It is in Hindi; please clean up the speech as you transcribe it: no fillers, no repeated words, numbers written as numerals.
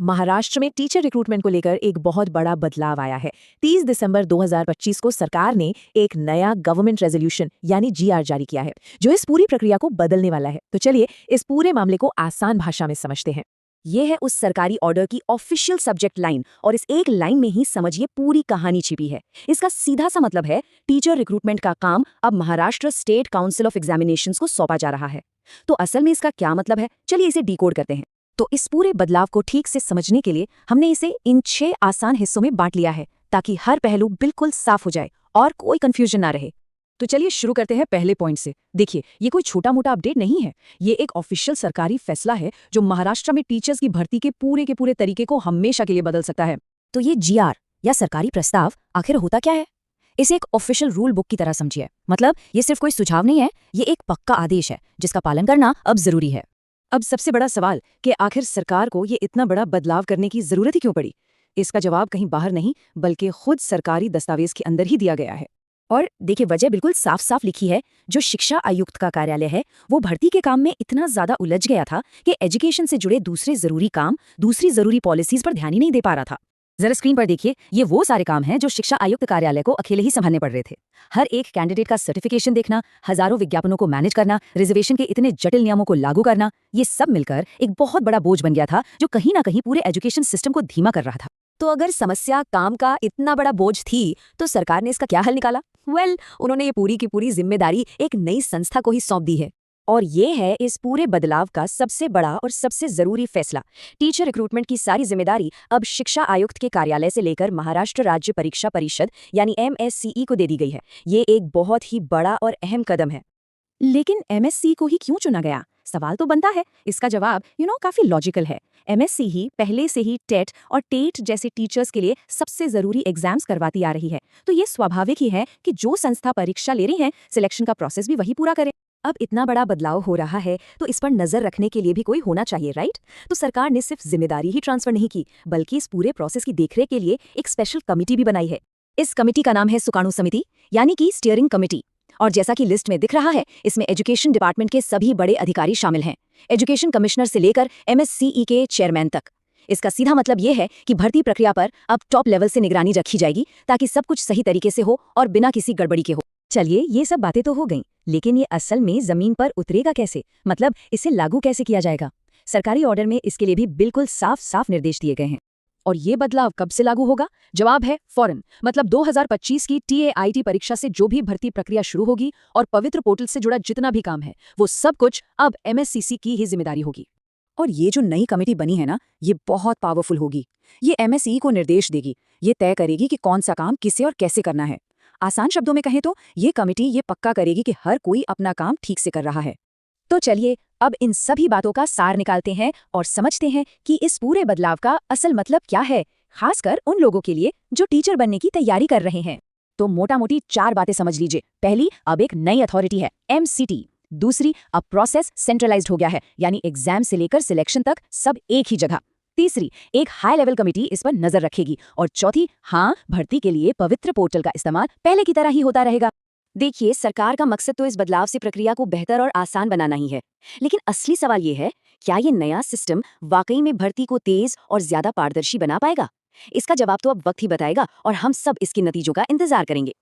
महाराष्ट्र में टीचर रिक्रूटमेंट को लेकर एक बहुत बड़ा बदलाव आया है। 30 दिसंबर 2025 को सरकार ने एक नया गवर्नमेंट रेजोल्यूशन यानी जीआर जारी किया है, जो इस पूरी प्रक्रिया को बदलने वाला है। तो चलिए इस पूरे मामले को आसान भाषा में समझते हैं। ये है उस सरकारी ऑर्डर की ऑफिशियल सब्जेक्ट लाइन और इस एक लाइन में ही समझिए पूरी कहानी छिपी है। इसका सीधा सा मतलब है टीचर रिक्रूटमेंट का काम अब Maharashtra state council of examinations को सौंपा जा रहा है। तो असल में इसका क्या मतलब है, चलिए इसे डिकोड करते हैं। तो इस पूरे बदलाव को ठीक से समझने के लिए हमने इसे इन 6 आसान हिस्सों में बांट लिया है, ताकि हर पहलू बिल्कुल साफ हो जाए और कोई कंफ्यूजन ना रहे। तो चलिए शुरू करते हैं पहले पॉइंट से। देखिए, ये कोई छोटा मोटा अपडेट नहीं है। ये एक ऑफिशियल सरकारी फैसला है जो महाराष्ट्र में टीचर्स की भर्ती के पूरे तरीके को हमेशा के लिए बदल सकता है। तो ये जीआर या सरकारी प्रस्ताव आखिर होता क्या है? इसे एक ऑफिशियल रूल बुक की तरह समझिए। मतलब ये सिर्फ कोई सुझाव नहीं है, ये एक पक्का आदेश है जिसका पालन करना अब जरूरी है। अब सबसे बड़ा सवाल कि आखिर सरकार को ये इतना बड़ा बदलाव करने की जरूरत ही क्यों पड़ी? इसका जवाब कहीं बाहर नहीं, बल्कि खुद सरकारी दस्तावेज के अंदर ही दिया गया है। और देखिए, वजह बिल्कुल साफ साफ लिखी है। जो शिक्षा आयुक्त का कार्यालय है वो भर्ती के काम में इतना ज्यादा उलझ गया था कि एजुकेशन से जुड़े दूसरे जरूरी काम, दूसरी जरूरी पॉलिसीज पर ध्यान ही नहीं दे पा रहा था। जरा स्क्रीन पर देखिए, ये वो सारे काम हैं जो शिक्षा आयुक्त कार्यालय को अकेले ही संभालने पड़ रहे थे। हर एक कैंडिडेट का सर्टिफिकेशन देखना, हजारों विज्ञापनों को मैनेज करना, रिजर्वेशन के इतने जटिल नियमों को लागू करना, ये सब मिलकर एक बहुत बड़ा बोझ बन गया था जो कहीं ना कहीं पूरे एजुकेशन सिस्टम को धीमा कर रहा था। तो अगर समस्या काम का इतना बड़ा बोझ थी तो सरकार ने इसका क्या हल निकाला? उन्होंने ये पूरी की पूरी जिम्मेदारी एक नई संस्था को ही सौंप दी है। और ये है इस पूरे बदलाव का सबसे बड़ा और सबसे जरूरी फैसला। टीचर रिक्रूटमेंट की सारी जिम्मेदारी अब शिक्षा आयुक्त के कार्यालय से लेकर महाराष्ट्र राज्य परीक्षा परिषद यानी MSCE को दे दी गई है। ये एक बहुत ही बड़ा और अहम कदम है। लेकिन MSCE को ही क्यों चुना गया? सवाल तो बनता है। इसका जवाब काफी लॉजिकल है। MSCE ही पहले से ही टेट और टेट जैसे टीचर्स के लिए सबसे जरूरी एग्जाम्स करवाती आ रही है। तो ये स्वाभाविक ही है कि जो संस्था परीक्षा ले रही है, सिलेक्शन का प्रोसेस भी वही पूरा करे। अब इतना बड़ा बदलाव हो रहा है तो इस पर नजर रखने के लिए भी कोई होना चाहिए, राइट? तो सरकार ने सिर्फ जिम्मेदारी ही ट्रांसफर नहीं की, बल्कि इस पूरे प्रोसेस की देखरेख के लिए एक स्पेशल कमिटी भी बनाई है। इस कमिटी का नाम है सुकाणु समिति, यानी कि स्टीयरिंग कमिटी। और जैसा कि लिस्ट में दिख रहा है, इसमें एजुकेशन डिपार्टमेंट के सभी बड़े अधिकारी शामिल हैं, एजुकेशन कमिश्नर से लेकर MSCE के चेयरमैन तक। इसका सीधा मतलब यह है कि भर्ती प्रक्रिया पर अब टॉप लेवल से निगरानी रखी जाएगी, ताकि सब कुछ सही तरीके से हो और बिना किसी गड़बड़ी के हो। चलिए, ये सब बातें तो हो गईं, लेकिन ये असल में जमीन पर उतरेगा कैसे? मतलब इसे लागू कैसे किया जाएगा? सरकारी ऑर्डर में इसके लिए भी बिल्कुल साफ साफ निर्देश दिए गए हैं। और ये बदलाव कब से लागू होगा? जवाब है फौरन। मतलब 2025 की TAIT परीक्षा से जो भी भर्ती प्रक्रिया शुरू होगी और पवित्र पोर्टल से जुड़ा जितना भी काम है, वो सब कुछ अब MSCC की ही जिम्मेदारी होगी। और ये जो नई कमेटी बनी है ना, ये बहुत पावरफुल होगी। ये MSCE को निर्देश देगी, ये तय करेगी कि कौन सा काम किसे और कैसे करना है। आसान शब्दों में कहें तो ये कमेटी ये पक्का करेगी कि हर कोई अपना काम ठीक से कर रहा है। तो चलिए अब इन सभी बातों का सार निकालते हैं और समझते हैं कि इस पूरे बदलाव का असल मतलब क्या है, खासकर उन लोगों के लिए जो टीचर बनने की तैयारी कर रहे हैं। तो मोटा मोटी 4 बातें समझ लीजिए। पहली, अब एक नई अथॉरिटी है, MCT। दूसरी, अब प्रोसेस सेंट्रलाइज्ड हो गया है, यानी एग्जाम से लेकर सिलेक्शन तक सब एक ही जगह। तीसरी, एक हाई लेवल कमेटी इस पर नजर रखेगी। और चौथी, हाँ, भर्ती के लिए पवित्र पोर्टल का इस्तेमाल पहले की तरह ही होता रहेगा। देखिए, सरकार का मकसद तो इस बदलाव से प्रक्रिया को बेहतर और आसान बनाना ही है, लेकिन असली सवाल ये है, क्या ये नया सिस्टम वाकई में भर्ती को तेज और ज्यादा पारदर्शी बना पाएगा? इसका जवाब तो अब वक्त ही बताएगा और हम सब इसके नतीजों का इंतजार करेंगे।